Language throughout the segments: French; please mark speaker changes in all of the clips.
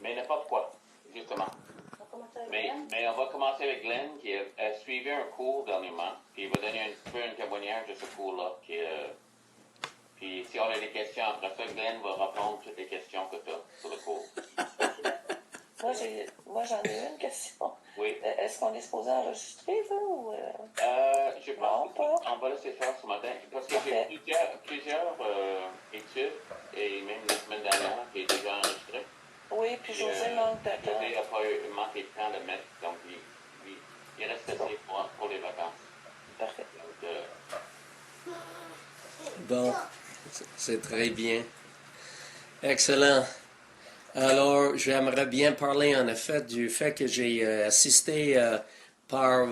Speaker 1: Mais n'importe quoi, justement. Mais on va commencer avec Glenn, qui a suivi un cours dernièrement, puis il va donner un peu un témoignage de ce cours-là. Puis si on a des questions après ça, Glenn va répondre toutes les questions que tu as sur le cours.
Speaker 2: Moi, j'en ai une question.
Speaker 1: Oui.
Speaker 2: Est-ce qu'on est supposé enregistrer, ça, ou...
Speaker 1: Je pense qu'on va laisser faire ce matin, parce que j'ai plusieurs études, et même la semaine dernière, qui est déjà enregistrée.
Speaker 2: Oui, puis José manque de temps.
Speaker 1: José n'a pas manqué de temps de mettre, donc il reste assez pour les vacances.
Speaker 2: Parfait.
Speaker 3: Bon, c'est très bien. Excellent. Alors, j'aimerais bien parler en effet du fait que j'ai assisté par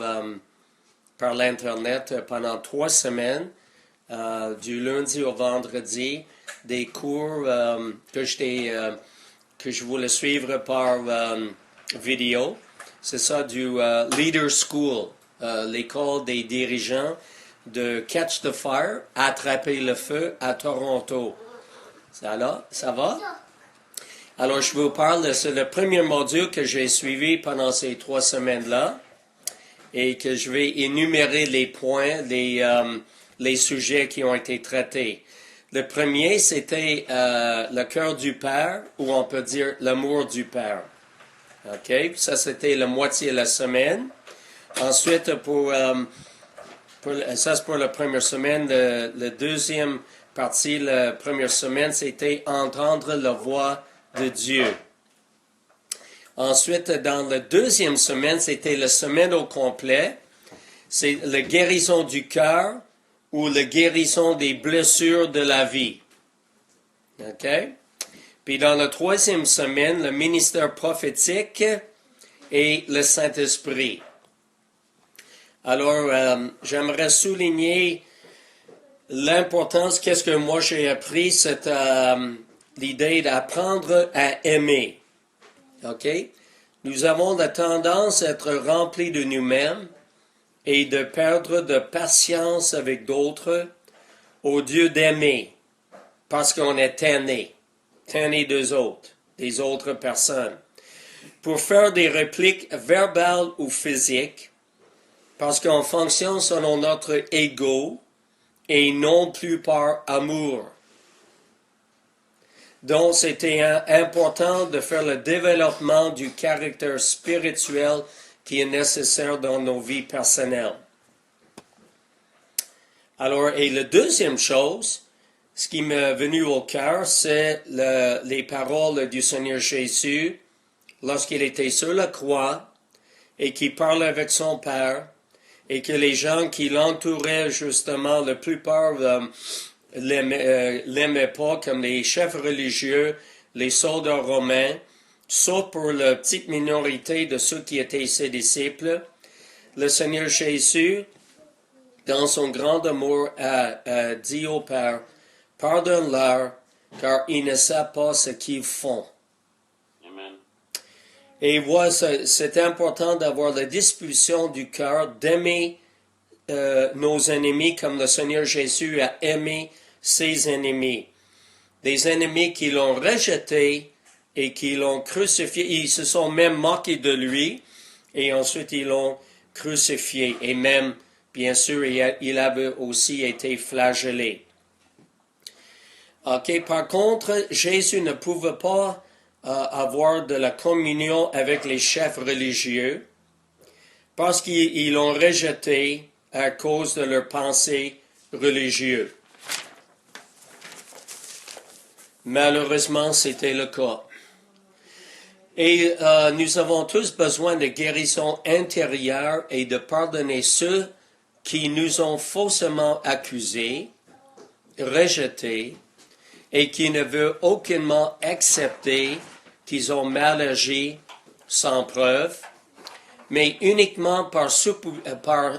Speaker 3: l'Internet pendant 3 semaines, du lundi au vendredi, des cours que je voulais suivre par vidéo. C'est ça, du Leader School, l'école des dirigeants de Catch the Fire, Attraper le feu à Toronto. Ça va? Alors, je vous parle, c'est le premier module que j'ai suivi pendant ces 3 semaines-là et que je vais énumérer les points, les sujets qui ont été traités. Le premier, c'était le cœur du Père, ou on peut dire l'amour du Père. OK? Ça, c'était la moitié de la semaine. Ensuite, ça, c'est pour la première semaine. La deuxième partie, la première semaine, c'était entendre la voix de Dieu. Ensuite, dans la deuxième semaine, c'était la semaine au complet. C'est la guérison du cœur ou la guérison des blessures de la vie. OK? Puis dans la troisième semaine, le ministère prophétique et le Saint-Esprit. Alors, j'aimerais souligner l'importance, qu'est-ce que moi j'ai appris, c'est l'idée d'apprendre à aimer. OK? Nous avons la tendance à être remplis de nous-mêmes et de perdre de patience avec d'autres au lieu d'aimer, parce qu'on est tanné des autres personnes. Pour faire des répliques verbales ou physiques, parce qu'on fonctionne selon notre ego et non plus par amour. Donc, c'était important de faire le développement du caractère spirituel qui est nécessaire dans nos vies personnelles. Alors, et la deuxième chose, ce qui m'est venu au cœur, c'est les paroles du Seigneur Jésus lorsqu'il était sur la croix et qu'il parlait avec son Père et que les gens qui l'entouraient, justement, la plupart l'aimaient pas, comme les chefs religieux, les soldats romains, sauf pour la petite minorité de ceux qui étaient ses disciples. Le Seigneur Jésus, dans son grand amour, a dit au Père, « Pardonne-leur, car ils ne savent pas ce qu'ils font. »
Speaker 1: Amen.
Speaker 3: Et voilà, c'est important d'avoir la disposition du cœur, d'aimer nos ennemis comme le Seigneur Jésus a aimé ses ennemis. Des ennemis qui l'ont rejeté et qui l'ont crucifié. Ils se sont même moqués de lui et ensuite ils l'ont crucifié. Et même, bien sûr, il avait aussi été flagellé. OK, par contre, Jésus ne pouvait pas avoir de la communion avec les chefs religieux parce qu'ils l'ont rejeté à cause de leurs pensées religieuses. Malheureusement, c'était le cas. Et nous avons tous besoin de guérison intérieure et de pardonner ceux qui nous ont faussement accusés, rejetés, et qui ne veulent aucunement accepter qu'ils ont mal agi sans preuve, mais uniquement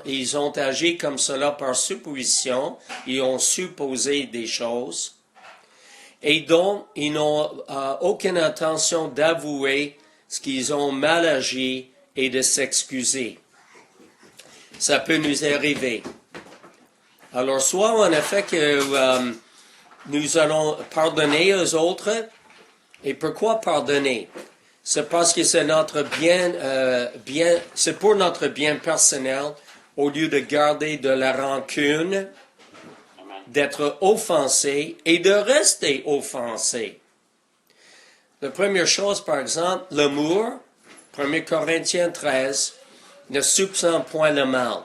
Speaker 3: ils ont agi comme cela par supposition, ils ont supposé des choses, et donc ils n'ont aucune intention d'avouer ce qu'ils ont mal agi et de s'excuser. Ça peut nous arriver. Alors, soit en effet que nous allons pardonner aux autres, et pourquoi pardonner? c'est parce que c'est notre c'est pour notre bien personnel, au lieu de garder de la rancune,
Speaker 1: Amen.
Speaker 3: d'être offensé et de rester offensé. La première chose, par exemple, l'amour, 1 Corinthiens 13, ne soupçonne point le mal.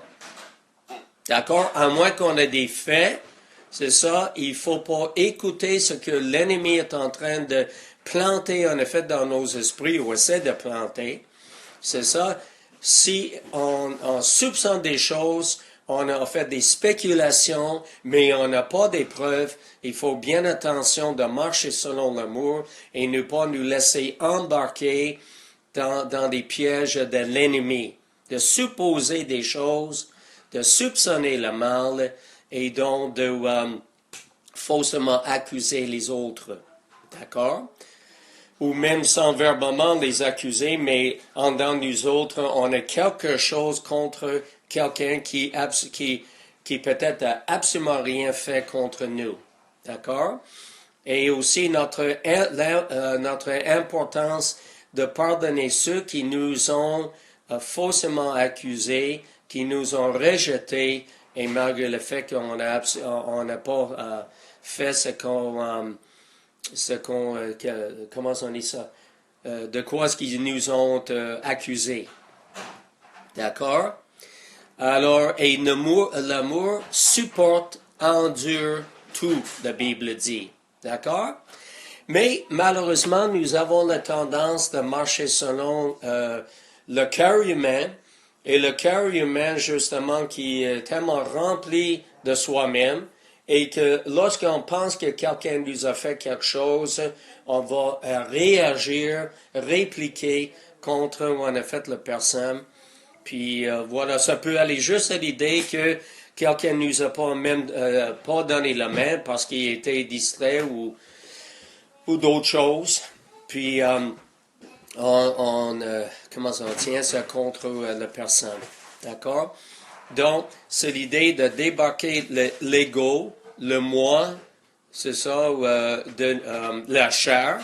Speaker 3: D'accord? À moins qu'on ait des faits, c'est ça, il faut pas écouter ce que l'ennemi est en train de planter, en effet, dans nos esprits, ou essaie de planter. C'est ça. Si on soupçonne des choses, on a fait des spéculations, mais on n'a pas des preuves, il faut bien attention de marcher selon l'amour et ne pas nous laisser embarquer dans des pièges de l'ennemi, de supposer des choses, de soupçonner le mal et donc de faussement accuser les autres. D'accord? Ou même sans verbalement les accuser, mais en dans nous autres, on a quelque chose contre quelqu'un qui peut-être a absolument rien fait contre nous. D'accord? Et aussi notre importance de pardonner ceux qui nous ont faussement accusés, qui nous ont rejetés, et malgré le fait qu'on n'a pas fait comment on dit ça? De quoi est-ce qu'ils nous ont accusés. D'accord? Alors, et l'amour supporte, endure tout, la Bible dit. D'accord? Mais malheureusement, nous avons la tendance de marcher selon le cœur humain, et le cœur humain, justement, qui est tellement rempli de soi-même, et que lorsqu'on pense que quelqu'un nous a fait quelque chose, on va réagir, répliquer contre en a fait la personne. Puis voilà, ça peut aller juste à l'idée que quelqu'un nous a pas donné la main parce qu'il était distrait ou d'autres choses. Puis on tient ça contre la personne. D'accord? Donc, c'est l'idée de débarquer l'ego, le moi, c'est ça, la chair,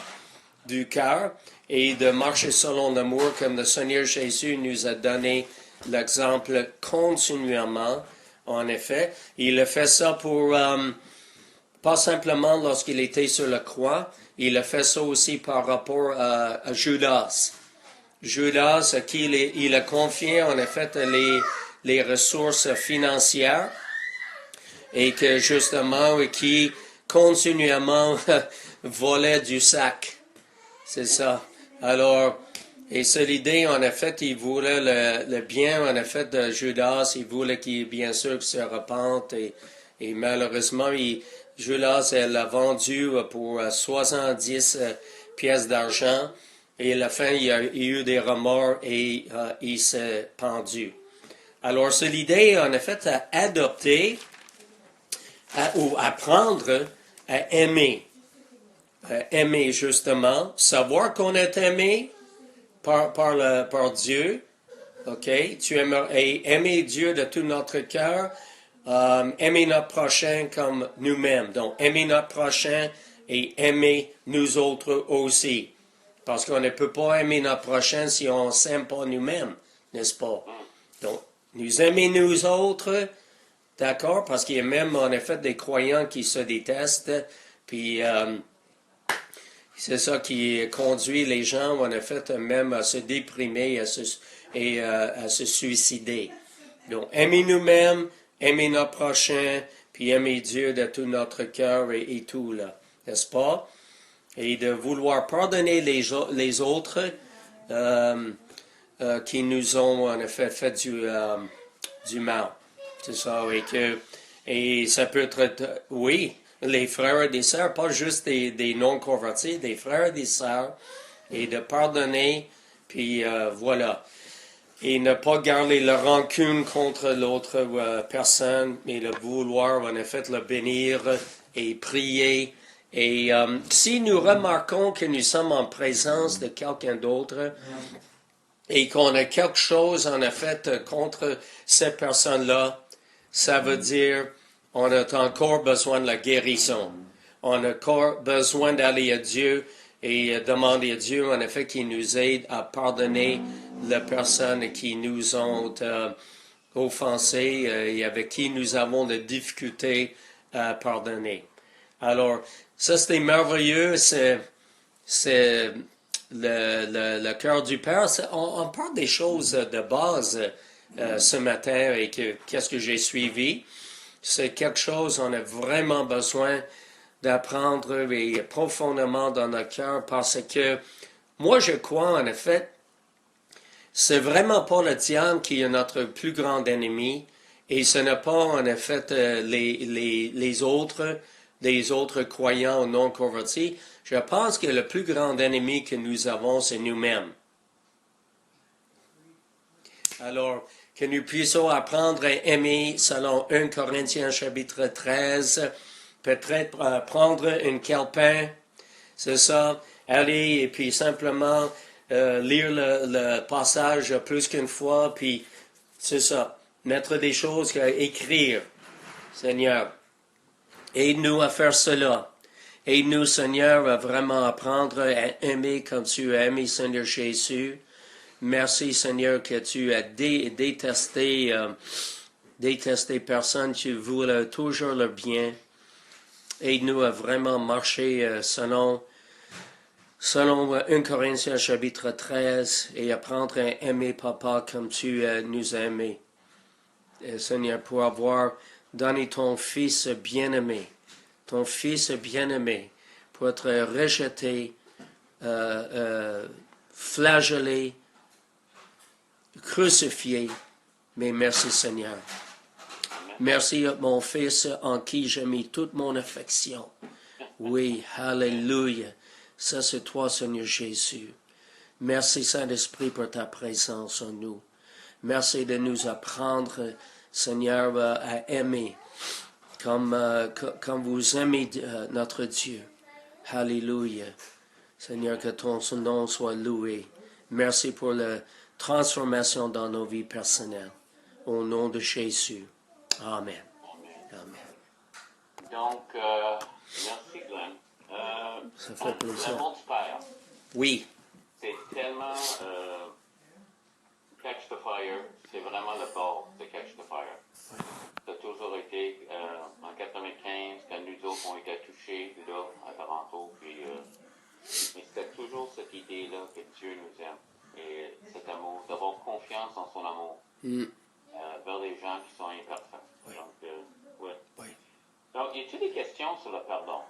Speaker 3: du cœur, et de marcher selon l'amour, comme le Seigneur Jésus nous a donné l'exemple continuellement, en effet. Il a fait ça pour, pas simplement lorsqu'il était sur la croix, il a fait ça aussi par rapport à Judas. Judas, à qui il a confié, en effet, les ressources financières et que justement, qui continuellement volait du sac. C'est ça. Alors, et c'est l'idée, en effet, il voulait le bien, en effet, de Judas. Il voulait bien sûr, qu'il se repente. Et malheureusement, Judas, elle l'a vendu pour 70 pièces d'argent. Et à la fin, il y a eu des remords et il s'est pendu. Alors, c'est l'idée, en effet, à adopter ou apprendre à aimer. Aimer, justement, savoir qu'on est aimé par Dieu. OK? Aimer Dieu de tout notre cœur. Aimer notre prochain comme nous-mêmes. Donc, aimer notre prochain et aimer nous autres aussi. Parce qu'on ne peut pas aimer notre prochain si on ne s'aime pas nous-mêmes, n'est-ce pas? Donc, nous aimer nous autres, d'accord? Parce qu'il y a même, en effet, des croyants qui se détestent, puis c'est ça qui conduit les gens, en effet, même à se déprimer et à se suicider. Donc, aimer nous-mêmes, aimer notre prochain, puis aimer Dieu de tout notre cœur et tout, là, n'est-ce pas? Et de vouloir pardonner les autres qui nous ont en effet fait du mal. C'est ça. Et ça peut être, oui, les frères et des sœurs, pas juste des non-convertis, des frères et des sœurs, et de pardonner, puis voilà. Et ne pas garder la rancune contre l'autre personne, mais de vouloir en effet le bénir et prier. Et si nous remarquons que nous sommes en présence de quelqu'un d'autre et qu'on a quelque chose en effet contre cette personne-là, ça veut dire on a encore besoin de la guérison. On a encore besoin d'aller à Dieu et demander à Dieu, en effet, qu'il nous aide à pardonner les personnes qui nous ont offensés et avec qui nous avons des difficultés à pardonner. Alors, ça, c'était merveilleux. C'est le cœur du Père. On parle des choses de base ce matin et qu'est-ce que j'ai suivi. C'est quelque chose on a vraiment besoin d'apprendre et profondément dans notre cœur parce que moi, je crois en effet, c'est vraiment pas le diable qui est notre plus grand ennemi et ce n'est pas en effet les autres, des autres croyants ou non convertis. Je pense que le plus grand ennemi que nous avons, c'est nous-mêmes. Alors, que nous puissions apprendre à aimer selon 1 Corinthiens chapitre 13, peut-être prendre un calepin, c'est ça, aller et puis simplement lire le passage plus qu'une fois, puis c'est ça, mettre des choses à écrire. Seigneur, aide-nous à faire cela. Aide-nous, Seigneur, à vraiment apprendre à aimer comme tu as aimé, Seigneur Jésus. Merci, Seigneur, que tu as détesté personne. Tu voulais toujours le bien. Aide-nous à vraiment marcher selon 1 Corinthiens chapitre 13 et apprendre à aimer Papa comme tu nous as aimés. Seigneur, pour avoir donné ton Fils bien-aimé, pour être rejeté, flagellé, crucifié. Mais merci Seigneur. Merci mon Fils en qui j'ai mis toute mon affection. Oui, Alléluia. Ça c'est toi Seigneur Jésus. Merci Saint-Esprit pour ta présence en nous. Merci de nous apprendre Seigneur à aimer comme vous aimez notre Dieu. Alléluia. Seigneur, que ton nom soit loué. Merci pour la transformation dans nos vies personnelles. Au nom de Jésus. Amen.
Speaker 1: Amen. Donc, merci Glenn.
Speaker 3: Ça fait plaisir.
Speaker 1: L'amour du Père.
Speaker 3: Oui.
Speaker 1: C'est tellement Catch the Fire. C'est vraiment le bord de Catch the Fire. Ça a toujours été en 95 quand nous autres ont été touchés là, à Toronto. Puis, mais c'était toujours cette idée-là que Dieu nous aime. Et cet amour, d'avoir confiance en son amour vers les gens qui sont imparfaits.
Speaker 3: Oui.
Speaker 1: Donc, ouais.
Speaker 3: Oui.
Speaker 1: Donc, y a-t-il des questions sur le pardon?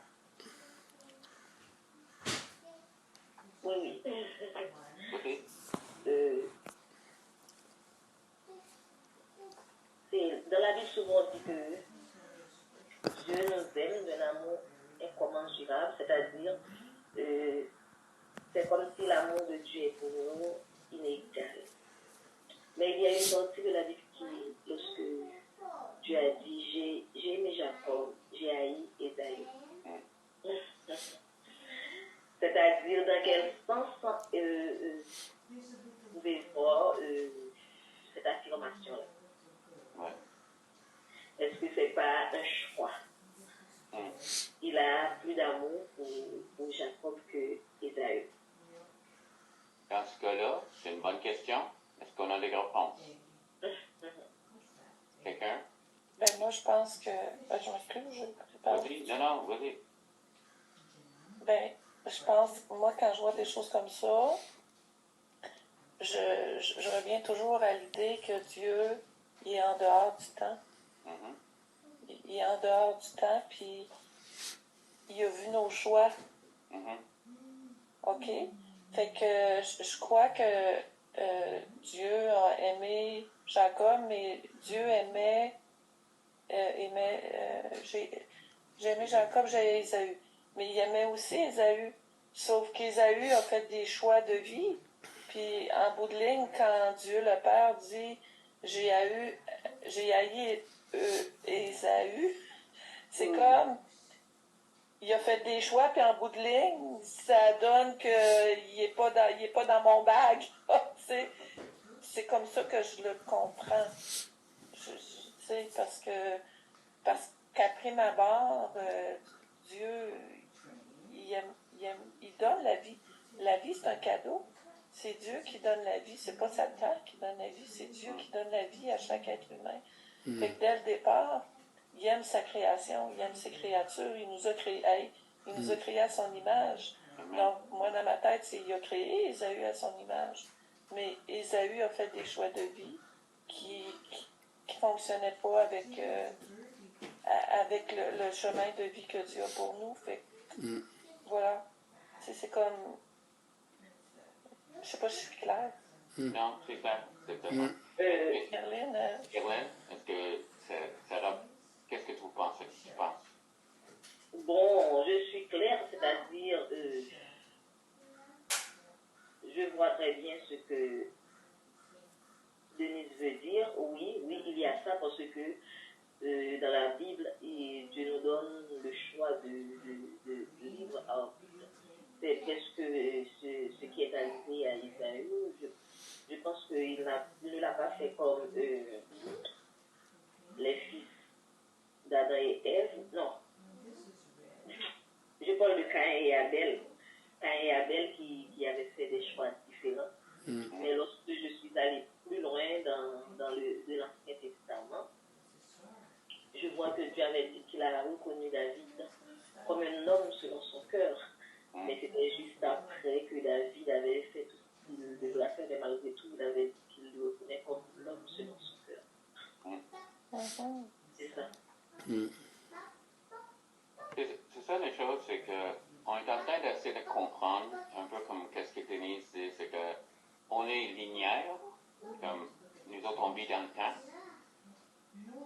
Speaker 4: Oui.
Speaker 1: Écoutez.
Speaker 4: Dans la Bible, souvent on dit que Dieu nous aime d'un amour incommensurable, c'est-à-dire c'est comme si l'amour de Dieu est pour nous inégal. Mais il y a une partie de la Bible qui, lorsque Dieu a dit j'ai aimé Jacob, j'ai haï Ésaü. C'est-à-dire dans quel sens vous pouvez voir cette affirmation-là.
Speaker 1: Ouais.
Speaker 4: Est-ce que c'est pas un choix? Il a plus d'amour pour Jacob que Ésaü.
Speaker 1: Dans ce cas-là, c'est une bonne question. Est-ce qu'on a des réponses? Quelqu'un?
Speaker 2: Ben, moi, je pense que. Ben, je m'excuse, je prépare.
Speaker 1: Vas-y. Non, vas-y.
Speaker 2: Ben, je pense, moi, quand je vois des choses comme ça, je reviens toujours à l'idée que Dieu, il est en dehors du temps.
Speaker 1: Mm-hmm.
Speaker 2: Il est en dehors du temps, puis il a vu nos choix.
Speaker 1: Mm-hmm.
Speaker 2: OK? Fait que je crois que Dieu a aimé Jacob, mais Dieu j'ai aimé Jacob, j'ai aimé Ésaü. Mais il aimait aussi Ésaü. Sauf qu'Ésaü a fait des choix de vie. Puis en bout de ligne, quand Dieu le Père dit j'ai haï Ésaü, c'est comme il a fait des choix, puis en bout de ligne, ça donne qu'il n'est pas dans mon bag. C'est comme ça que je le comprends. Parce qu'après ma barre, Dieu, il il donne la vie. La vie, c'est un cadeau. C'est Dieu qui donne la vie. C'est pas Satan qui donne la vie. C'est Dieu qui donne la vie à chaque être humain. Fait que dès le départ, il aime sa création, il aime ses créatures. Il nous a créés, il nous a créés à son image. Donc, moi, dans ma tête, c'est il a créé Ésaü à son image. Mais Ésaü a fait des choix de vie qui fonctionnaient pas avec le chemin de vie que Dieu a pour nous. Fait que, voilà. C'est comme... Je sais pas si je suis claire.
Speaker 1: Non, c'est clair. C'est clair.
Speaker 2: Caroline,
Speaker 1: Hélène, est-ce que qu'est-ce que tu penses?
Speaker 4: Bon, je suis claire, c'est-à-dire, je vois très bien ce que Denise veut dire. Oui, il y a ça parce que dans la Bible, Dieu nous donne le choix de libre arbitre. C'est presque ce qui est arrivé à Isaïe. Je pense qu'il ne l'a pas fait comme les fils d'Adam et Ève. Non. Je parle de Caïn et Abel. Caïn et Abel qui avaient fait des choix différents. Mais lorsque je suis allée plus loin dans l'Ancien Testament, je vois que Dieu avait dit qu'il a reconnu David comme un homme selon son cœur. Mais c'était juste après que David avait fait tout ce qu'il devait faire, mais malgré tout, il avait dit qu'il le reconnaît comme l'homme selon son cœur. C'est ça.
Speaker 1: C'est ça la chose, c'est qu'on est en train d'essayer de comprendre, un peu comme qu'est-ce que Denise dit, c'est qu'on est linéaire, comme nous autres on vit dans le temps,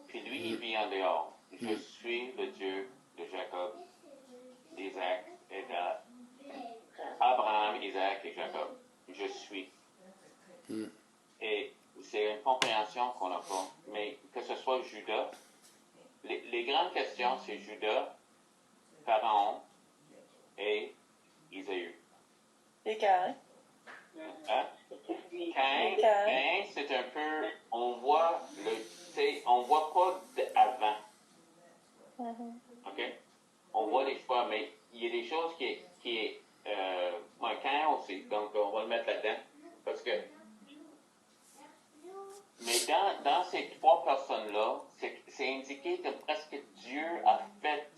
Speaker 1: puis lui il vit en dehors. Je suis le Dieu de Jacob, d'Isaac et d'Abraham, Isaac et Jacob. Je suis. Et c'est une compréhension qu'on n'a pas. Mais que ce soit Judas, les grandes questions, c'est Judas, Pharaon et Isaïe.
Speaker 2: et Caïn.
Speaker 1: Hein? Caïn, c'est un peu, on voit pas d'avant. OK? On voit des choix, mais il y a des choses qui est Caïn aussi, donc on va le mettre là-dedans. Parce que, mais dans ces trois personnes-là, c'est indiqué que presque Dieu a fait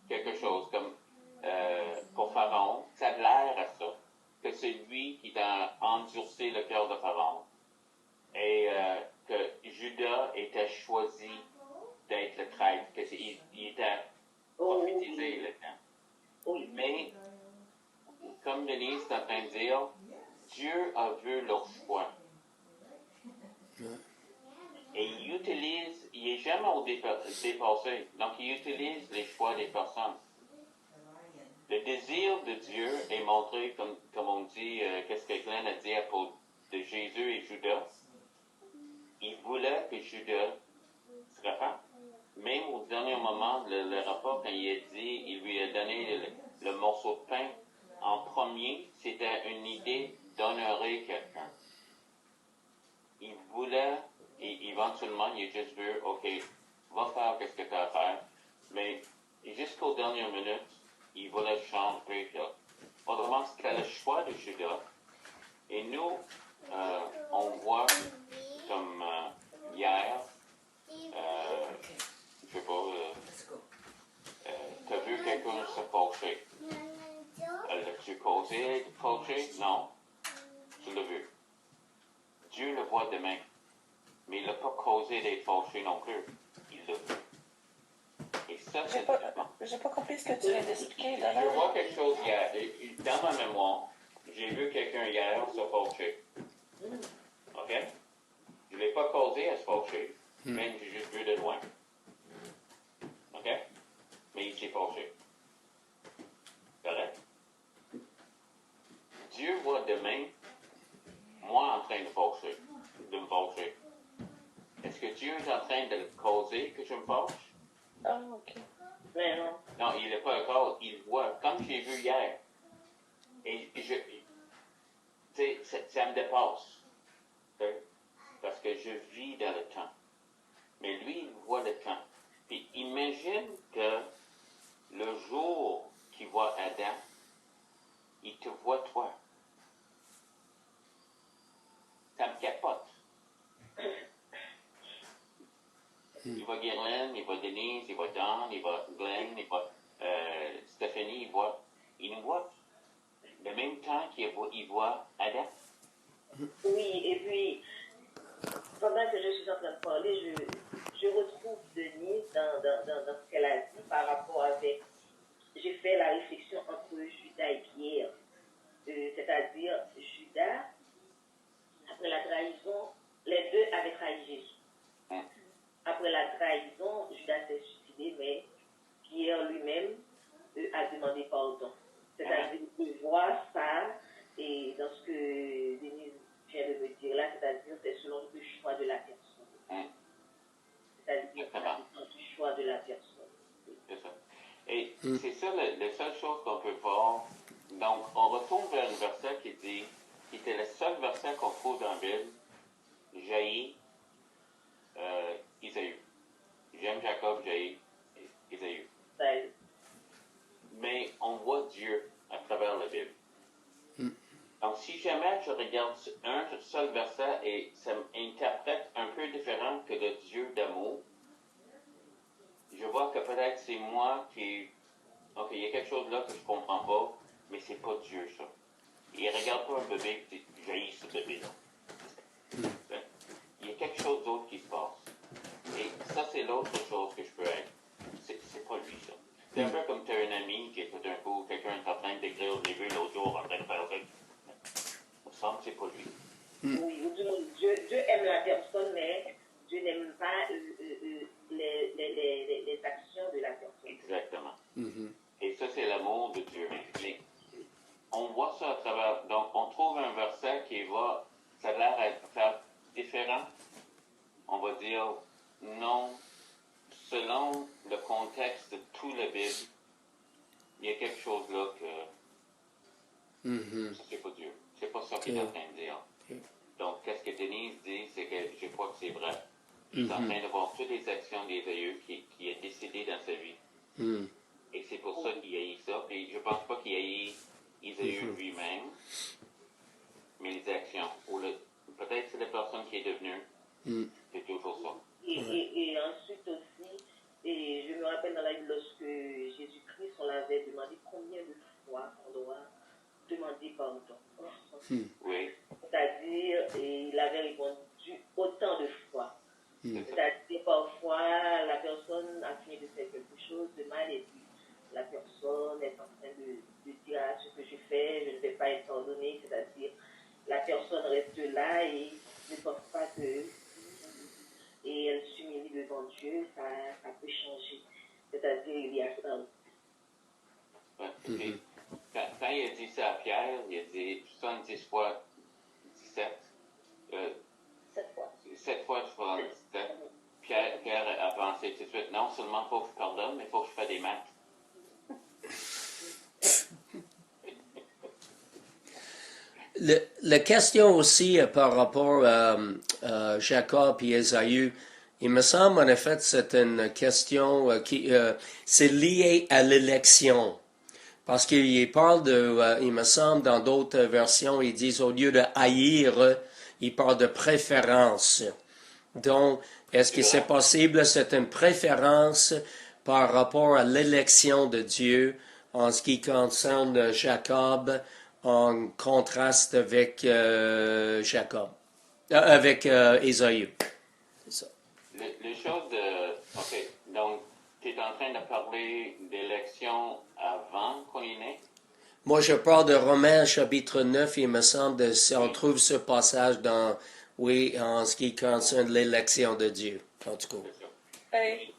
Speaker 1: quelque chose, comme pour Pharaon, ça a l'air à ça, que c'est lui qui a endurci le cœur de Pharaon, et que Judas était choisi d'être le traître, qu'il était prophétisé le temps. Mais, comme Denise est en train de dire, Dieu a vu leur choix. Et il n'est jamais dépassé. Donc, il utilise les choix des personnes. Le désir de Dieu est montré, comme on dit, qu'est-ce que Glenn a dit à propos de Jésus et Judas. Il voulait que Judas se repente. Même au dernier moment, le rapport, quand il lui a donné le morceau de pain, en premier, c'était une idée d'honorer quelqu'un. Il voulait, et éventuellement, il a juste vu, OK, va faire ce que tu as à faire. Mais jusqu'aux dernières minutes, il voulait changer. Autrement, c'était le choix de Judas. Et nous, on voit comme hier, je sais pas, tu as vu quelqu'un se fâcher. L'as-tu causé de fâcher? Non. Tu l'as vu. Dieu le voit demain. Mais il n'a pas causé d'être fâché non plus. Il l'a vu. Et ça, c'est différent.
Speaker 2: J'ai pas compris ce que tu viens d'expliquer.
Speaker 1: Je vois quelque chose hier. Dans ma mémoire, j'ai vu quelqu'un hier se fâcher. OK? Je ne l'ai pas causé à se fâcher. Même j'ai juste vu de loin. OK? Mais il s'est fâché. Correct? Dieu voit demain, moi en train de me fâcher. Est-ce que Dieu est en train de causer que je me fâche?
Speaker 2: Ah, OK.
Speaker 4: Mais non.
Speaker 1: Non, il n'est pas encore. Il voit, comme j'ai vu hier. Et ça me dépasse. Parce que je vis dans le temps. Mais lui, il voit le temps. Puis imagine que le jour y voit Adam.
Speaker 4: Oui, et puis, pendant que je suis en train de parler, je retrouve Denise dans ce qu'elle a dit par rapport avec. J'ai fait la réflexion entre Judas et Pierre. C'est-à-dire, Judas, après la trahison, les deux avaient trahi Jésus. Après la trahison, Judas s'est suicidé, mais Pierre lui-même a demandé pardon. C'est-à-dire qu'il voit ça, et dans ce que Denise vient de me dire là, c'est-à-dire c'est selon le choix de la personne. C'est-à-dire du choix de la personne.
Speaker 1: C'est ça. Et c'est ça la seule chose qu'on peut voir. Donc, on retourne vers un verset qui dit, qui était le seul verset qu'on trouve dans la Bible, Jaï, Isaïe. J'aime Jacob, Jaï, Isaïe. Mais on voit Dieu à travers la Bible. Donc, si jamais je regarde un seul verset et ça m'interprète un peu différent que le Dieu d'amour, je vois que peut-être c'est moi qui... Ok, il y a quelque chose là que je comprends pas, mais c'est pas Dieu, ça. Il regarde pas un bébé et dit, j'haïs ce bébé-là. Il y a quelque chose d'autre qui se passe. Et ça, c'est l'autre chose que je peux être. C'est pas lui, ça. C'est un peu comme tu as un ami qui, tout d'un coup, quelqu'un est en train d'écrire au début, l'autre jour, en train de faire ça. Il me semble que c'est pas lui.
Speaker 4: Oui, Dieu aime la personne, mais Dieu n'aime pas les actions de la personne.
Speaker 1: Exactement. Et ça, c'est l'amour de Dieu. Mais on voit ça à travers... Donc, on trouve un verset qui va... Ça a l'air d'être faire différent. On va dire, non, selon le contexte de toute la Bible, il y a quelque chose là que... Ça, c'est pas Dieu. C'est pas ça qu'il est en train de dire. Donc, qu'est-ce que Denise dit, c'est que je crois que c'est vrai. Il est en train de voir toutes les actions des aïeux qui a décidé dans sa vie. Et c'est pour ça qu'il haït ça. Puis je pense pas qu'il haït Isaïe lui-même, mais les actions. Ou peut-être c'est la personne qui est devenue. C'est toujours ça.
Speaker 4: Et ensuite aussi, et je me rappelle dans la Bible, lorsque Jésus-Christ, on l'avait demandé combien de fois on doit demander pardon.
Speaker 1: Oui.
Speaker 4: C'est-à-dire, il avait répondu autant de fois. C'est-à-dire, parfois, la personne a fini de faire quelque chose de mal et puis la personne est en train de dire ah, ce que je fais, je ne vais pas être pardonné. C'est-à-dire, la personne reste là et ne pense pas que. Et elle s'humilie devant Dieu, ça peut changer. C'est-à-dire, il y a ça.
Speaker 1: Ouais. Quand il a dit ça à Pierre, il a dit 70 fois 17. 7 fois 77. Pierre a pensé tout de suite, non seulement il faut que je pardonne, mais il faut que je fasse des maths.
Speaker 3: La question aussi par rapport à Jacob et Ésaü, il me semble en effet c'est une question qui c'est lié à l'élection. Parce qu'il parle de, il me semble, dans d'autres versions, ils disent au lieu de haïr, il parle de préférence. Donc, est-ce que c'est possible, c'est une préférence par rapport à l'élection de Dieu en ce qui concerne Jacob, en contraste avec Jacob, avec Ésaü. C'est ça.
Speaker 1: Les choses de... OK, donc, tu es en train de parler d'élection avant qu'on y naît?
Speaker 3: Moi, je parle de Romains chapitre 9, il me semble, on trouve ce passage dans, oui, en ce qui concerne l'élection de Dieu, en tout cas.
Speaker 2: Hey.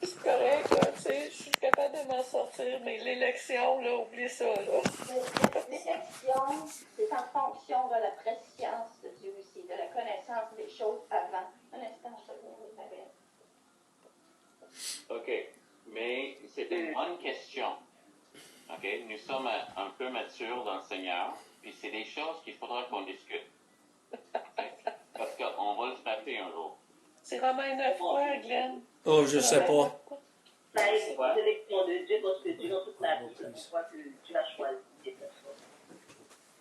Speaker 2: C'est correct, là, tu sais, je suis capable de m'en sortir, mais l'élection, là, oublie ça, là.
Speaker 5: L'élection, c'est en fonction de la préscience de Dieu aussi, de la connaissance des choses avant. Un instant, je reviens, Isabelle.
Speaker 1: OK, mais c'est une bonne question. OK, nous sommes un peu matures dans le Seigneur, puis c'est des choses qu'il faudra qu'on discute. Parce qu'on va le frapper un jour.
Speaker 2: C'est Romains 9 quoi, Glenn?
Speaker 3: Oh, je sais pas.
Speaker 4: Ça a été l'élection de Dieu parce que Dieu, dans toute la Bible, on voit que Dieu a choisi des personnes.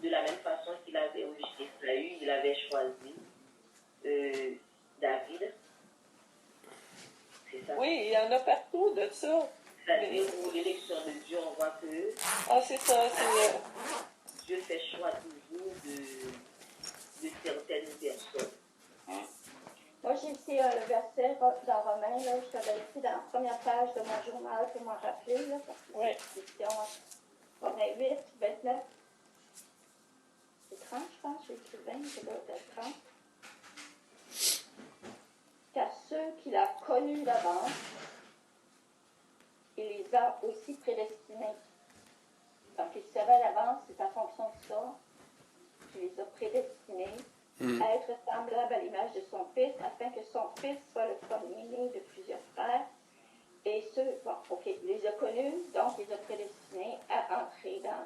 Speaker 4: De la même façon qu'il avait rejeté Saül, il avait avait choisi David. C'est ça.
Speaker 2: Oui, il y en a partout de ça.
Speaker 4: C'est-à-dire, pour l'élection de Dieu, on voit que
Speaker 2: Ah, c'est ça, c'est...
Speaker 4: Dieu fait choix toujours de certaines personnes.
Speaker 5: Moi, j'ai ici le verset dans Romains, là, je t'avais écrit dans la première page de mon journal pour m'en rappeler, là, parce que
Speaker 2: Oui.
Speaker 5: c'est question Romains 8, 29. C'est 30, je pense, j'ai écrit 20, c'est peut-être 30. Car ceux qu'il a connus d'avance, il les a aussi prédestinés. Donc, il savait d'avance, c'est en fonction de ça, qu'il les a prédestinés à être semblables à l'image de son fils, afin que son fils soit le premier-né de plusieurs frères. Et ceux, bon, ok, il les a connus, donc il les a prédestinés à entrer dans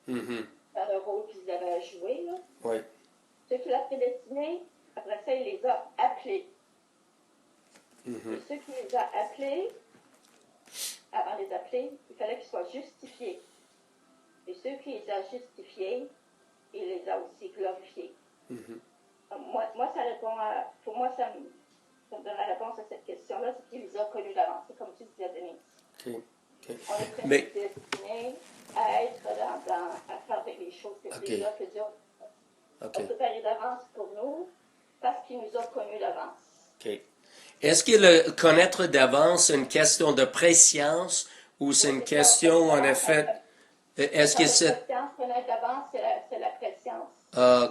Speaker 5: le rôle qu'ils avaient à jouer. Là.
Speaker 3: Oui.
Speaker 5: Ceux qu'il a prédestinés, après ça, il les a appelés. Et ceux qui les a appelés, avant de les appeler, il fallait qu'ils soient justifiés. Et ceux qui les a justifiés, il les a aussi glorifiés. Moi, ça répond à... Pour moi, ça me donne la réponse à cette question-là, c'est qu'il les a connus d'avance. C'est comme tu disais, Denise.
Speaker 3: OK. OK.
Speaker 5: On est
Speaker 3: Mais-
Speaker 5: prédestinés à être à faire les choses que Dieu a préparées d'avance pour nous, parce qu'il nous a connus d'avance.
Speaker 3: OK. Est-ce que le connaître d'avance est une question de préscience ou c'est une question, en effet, est-ce que c'est...
Speaker 5: Préscience, connaître d'avance, c'est la préscience.
Speaker 3: Ah,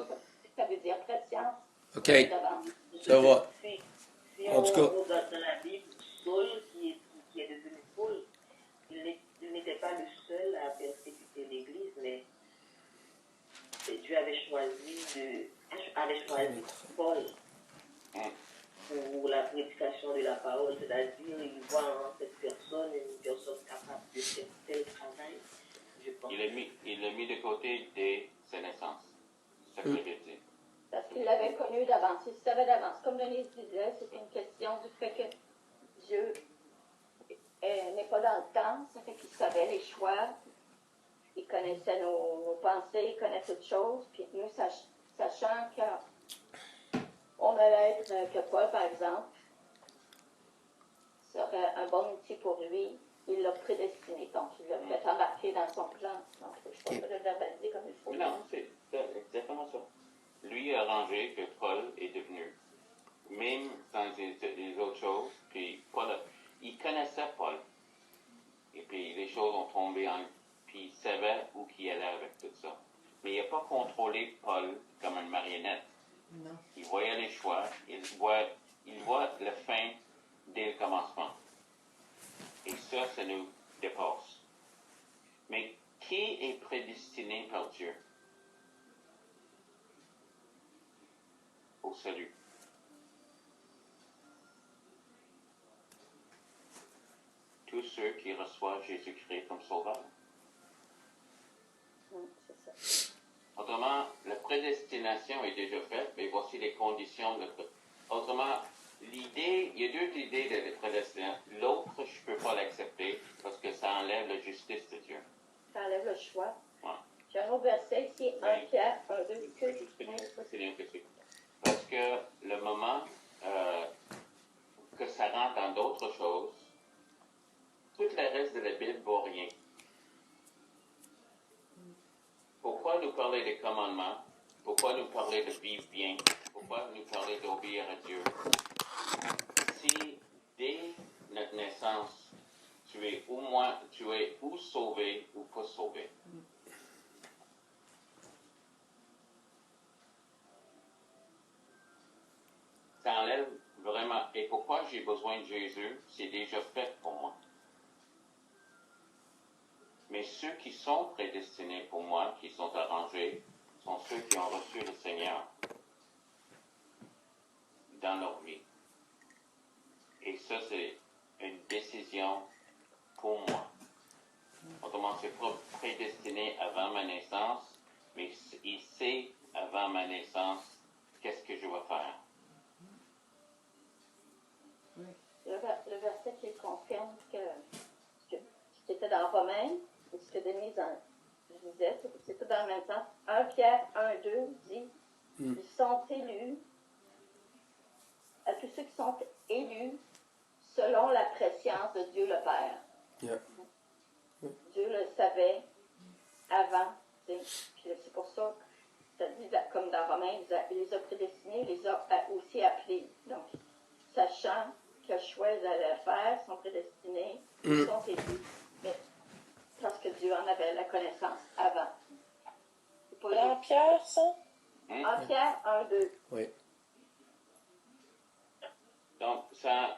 Speaker 5: Ça veut dire préscience.
Speaker 3: OK,
Speaker 5: D'avance.
Speaker 3: ça va.
Speaker 4: Si
Speaker 3: En
Speaker 4: on
Speaker 3: tout cas-
Speaker 4: regarde dans la Bible, Saul, qui est devenu Paul, il n'était pas le seul à persécuter l'Église, mais Dieu avait choisi Paul pour la prédication de la parole, c'est-à-dire il voit en cette personne une personne capable de faire tel travail. Je pense.
Speaker 1: Il l'a mis de côté dès sa naissance. C'est ça que je veux dire.
Speaker 5: Parce qu'il l'avait connu d'avance, il savait d'avance. Comme Denise disait, c'est une question du fait que Dieu n'est pas dans le temps, ça fait qu'il savait les choix, il connaissait nos pensées, il connaît toutes choses, puis nous, sachant qu'on allait être, que Paul, par exemple, serait un bon outil pour lui, il l'a prédestiné, donc il l'a fait embarquer dans son plan. Donc, je ne peux pas le verbaliser comme il faut.
Speaker 1: Non, c'est exactement ça. Lui a arrangé que Paul est devenu, même sans les autres choses, puis Paul, il connaissait Paul. Et puis les choses ont tombé puis il savait où qu'il allait avec tout ça. Mais il n'a pas contrôlé Paul comme une marionnette.
Speaker 6: Non.
Speaker 1: Il voyait les choix, il voit la fin dès le commencement. Et ça nous dépasse. Mais qui est prédestiné par Dieu au salut? Tous ceux qui reçoivent Jésus-Christ comme sauveur.
Speaker 5: C'est ça.
Speaker 1: Autrement, la prédestination est déjà faite, mais voici les conditions de... Autrement, l'idée, il y a deux idées de la prédestination. L'autre, je ne peux pas l'accepter parce que ça enlève la justice de Dieu.
Speaker 5: Ça enlève le choix.
Speaker 1: Ouais.
Speaker 5: J'ai un autre verset ici, 1 Pierre 1, 2,
Speaker 1: Je peux juste finir, c'est bien que c'est. Parce que le moment que ça rentre dans d'autres choses, tout le reste de la Bible ne vaut rien. Pourquoi nous parler des commandements? Pourquoi nous parler de vivre bien? Pourquoi nous parler d'obéir à Dieu? Si dès notre naissance, tu es ou sauvé ou pas sauvé. Ça enlève vraiment. Et pourquoi j'ai besoin de Jésus? C'est déjà fait pour moi. Mais ceux qui sont prédestinés pour moi, qui sont arrangés, sont ceux qui ont reçu le Seigneur dans leur vie. Et ça, c'est une décision pour moi. Autrement, c'est pas prédestiné avant ma naissance, mais il sait avant ma naissance qu'est-ce que je vais faire.
Speaker 5: Le verset qui confirme que c'était dans Romains, et ce que Denise disait, c'est tout dans le même sens. 1 Pierre 1, 2 dit Ils sont élus, à tous ceux qui sont élus selon la préscience de Dieu le Père.
Speaker 3: Yeah.
Speaker 5: Dieu le savait avant. Puis c'est pour ça que ça dit, comme dans Romains, il les a prédestinés, il les a aussi appelés. Donc, sachant quel choix ils allaient faire, sont prédestinés, ils sont élus. Mais parce que Dieu en avait la connaissance avant. C'est pas
Speaker 2: En Pierre, ça?
Speaker 5: En Pierre 1, 2.
Speaker 3: Oui.
Speaker 1: Donc, ça,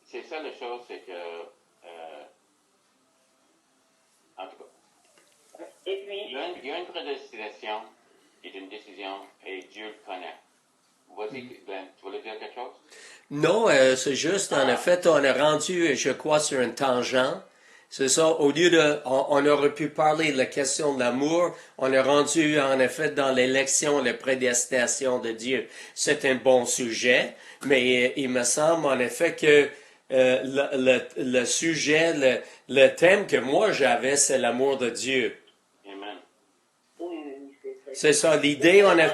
Speaker 1: c'est ça la chose, c'est que, en tout cas,
Speaker 4: Et puis,
Speaker 1: il y a une prédestination qui est une décision et Dieu le connaît. Vas-y, Glenn, tu voulais dire quelque chose?
Speaker 3: Non, c'est juste, en effet, on est rendu, je crois, sur une tangente. C'est ça, au lieu on aurait pu parler de la question de l'amour, on est rendu, en effet, dans l'élection, la prédestination de Dieu. C'est un bon sujet, mais il me semble, en effet, que le sujet, le thème que moi j'avais, c'est l'amour de Dieu.
Speaker 1: Amen.
Speaker 4: oui, c'est
Speaker 3: C'est ça, l'idée, on a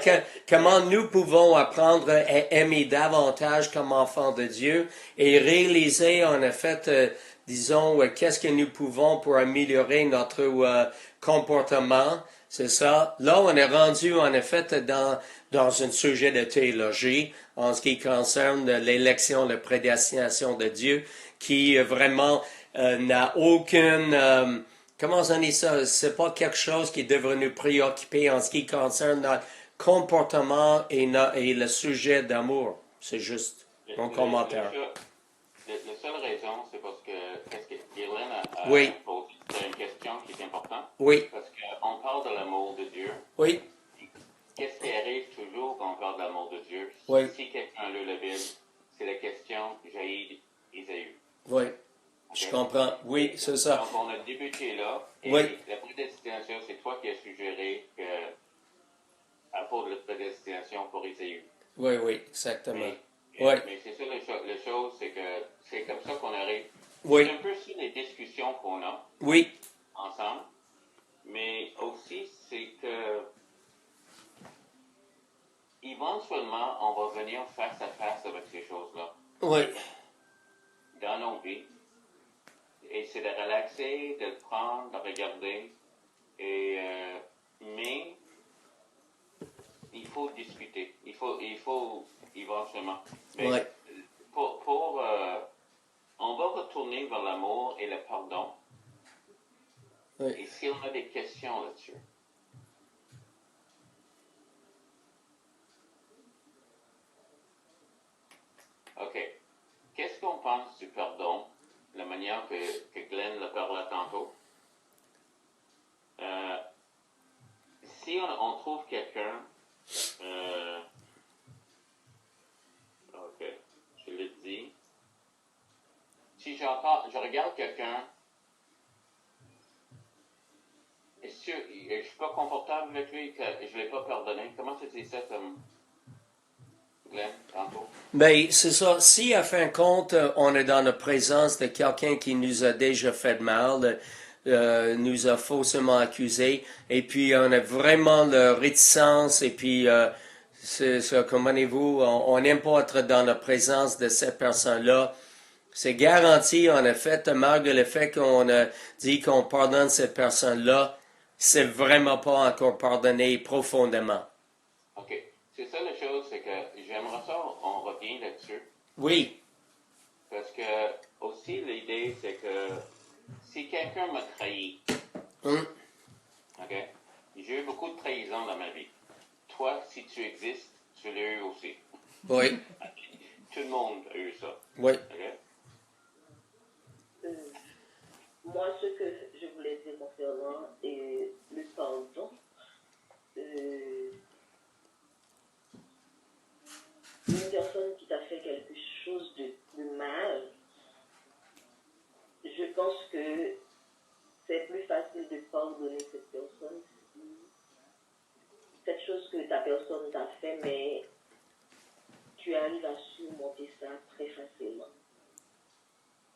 Speaker 3: comment nous pouvons apprendre à aimer davantage comme enfants de Dieu et réaliser, en effet, disons, qu'est-ce que nous pouvons pour améliorer notre comportement. C'est ça. Là, on est rendu, en effet, dans un sujet de théologie en ce qui concerne l'élection, la prédestination de Dieu, qui vraiment n'a aucune... comment on dit ça? C'est pas quelque chose qui devrait nous préoccuper en ce qui concerne notre comportement et le sujet d'amour. C'est juste mon commentaire.
Speaker 1: La seule raison, c'est parce que, qu'est-ce que Guylaine a
Speaker 3: Oui.
Speaker 1: posé une question qui est importante.
Speaker 3: Oui,
Speaker 1: Parce qu'on parle de l'amour de Dieu.
Speaker 3: oui,
Speaker 1: Qu'est-ce qui arrive toujours quand on parle de l'amour de Dieu?
Speaker 3: Oui.
Speaker 1: Si quelqu'un lit la Bible, c'est la question jaillit d'Ésaü.
Speaker 3: oui. Je comprends. Oui, c'est ça.
Speaker 1: Donc, on a débuté là. Et
Speaker 3: Oui.
Speaker 1: la prédestination, c'est toi qui as suggéré que, à propos de la prédestination pour Ésaü.
Speaker 3: Oui, oui, exactement.
Speaker 1: Mais
Speaker 3: Oui,
Speaker 1: c'est ça la chose, c'est que c'est comme ça qu'on arrive.
Speaker 3: Oui.
Speaker 1: C'est un peu sur les discussions qu'on a
Speaker 3: oui,
Speaker 1: ensemble, mais aussi c'est que éventuellement on va venir face à face avec ces choses-là
Speaker 3: oui,
Speaker 1: dans nos vies. Et c'est de relaxer, de le prendre, de regarder. Mais il faut discuter. Il faut éventuellement. Mais
Speaker 3: Ouais.
Speaker 1: on va retourner vers l'amour et le pardon.
Speaker 3: Oui.
Speaker 1: Et si on a des questions là-dessus. OK. Qu'est-ce qu'on pense du pardon, la manière que Glenn l'a parlé tantôt? Si on trouve quelqu'un, OK, je l'ai dit. Si je regarde quelqu'un, est-ce que je suis pas confortable avec lui, que je ne l'ai pas pardonné? Comment tu dis ça comme Glenn, tantôt?
Speaker 3: Ben, c'est ça. Si, à fin de compte, on est dans la présence de quelqu'un qui nous a déjà fait de mal, nous a faussement accusés, et puis on a vraiment la réticence, et puis, c'est ça, comprenez-vous, on n'aime pas être dans la présence de cette personne-là. C'est garanti, en effet, malgré le fait qu'on a dit qu'on pardonne cette personne-là, c'est vraiment pas encore pardonné profondément.
Speaker 1: OK. C'est ça la chose, c'est que j'aimerais ça, on revient là-dessus.
Speaker 3: Oui,
Speaker 1: Parce que aussi l'idée, c'est que si quelqu'un m'a trahi,
Speaker 3: Hum.
Speaker 1: OK, j'ai eu beaucoup de trahison dans ma vie. Toi, si tu existes, tu l'as eu aussi.
Speaker 3: oui,
Speaker 1: Tout le monde a eu ça.
Speaker 3: oui,
Speaker 1: OK?
Speaker 4: Moi, ce que je voulais dire concernant le pardon, une personne qui t'a fait quelque chose de mal, je pense que c'est plus facile de pardonner cette personne si cette chose que ta personne t'a fait, mais tu arrives à surmonter ça très facilement.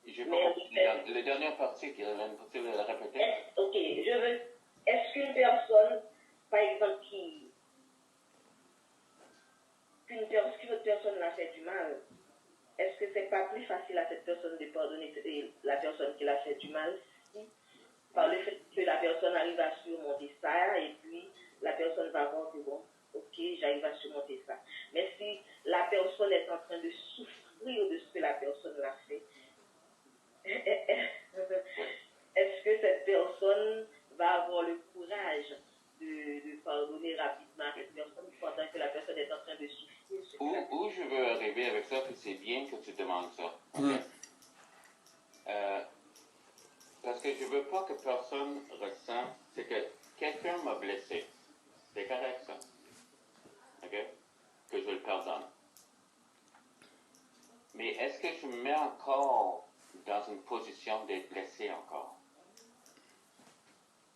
Speaker 1: J'ai pas
Speaker 4: Mais
Speaker 1: compris la dernière partie, peux-tu la répéter?
Speaker 4: Ok, est-ce qu'une personne, par exemple, fait du mal, est-ce que c'est pas plus facile à cette personne de pardonner la personne qui l'a fait du mal si, par le fait que la personne arrive à surmonter ça et puis la personne va voir que bon, ok, j'arrive à surmonter ça. Mais si la personne est en train de souffrir de ce que la personne l'a fait, est-ce que cette personne va avoir le courage de pardonner rapidement à cette personne pendant que la personne est en train de souffrir?
Speaker 1: Où je veux arriver avec ça, puis c'est bien que tu demandes ça. Okay? Parce que je veux pas que personne ressent, c'est que quelqu'un m'a blessé. C'est correct ça. OK? Que je le pardonne. Mais est-ce que je me mets encore dans une position d'être blessé encore?